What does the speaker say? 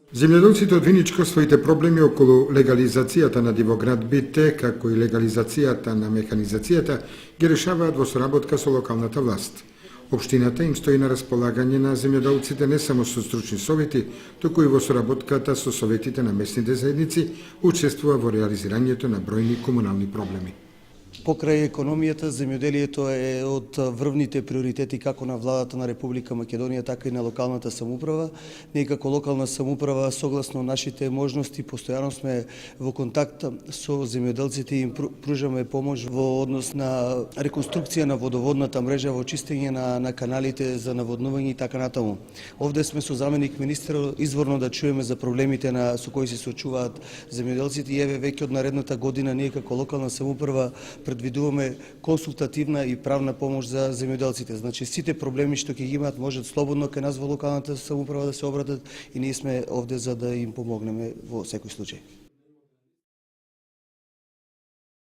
Земјоделците од Виничко своите проблеми околу легализацијата на дивоградбите, како и легализацијата на механизацијата, ги решаваат во соработка со локалната власт. Општината им стои на располагање на земјоделците не само со стручни совети, туку и во соработката со советите на местните заедници, учествува во реализирањето на бројни комунални проблеми. Покрај економијата, земјоделието е од врвните приоритети како на владата на Република Македонија, така и на локалната самоуправа. Ние како локална самоуправа, согласно нашите можности, постојано сме во контакт со земјоделците и им пружаме помош во однос на реконструкција на водоводната мрежа, во чистење на каналите за наводнување и така натаму. Овде сме со заменик министер изворно да чуеме за проблемите со кои се соочуваат земјоделците и еве веќе од наредната година ние како локална самоуправа предвидуваме консултативна и правна помош за земјоделците. Значи сите проблеми што ќе ги имаат можат слободно кај нас во локалната самоуправа да се обратат и ние сме овде за да им помогнеме во секој случај.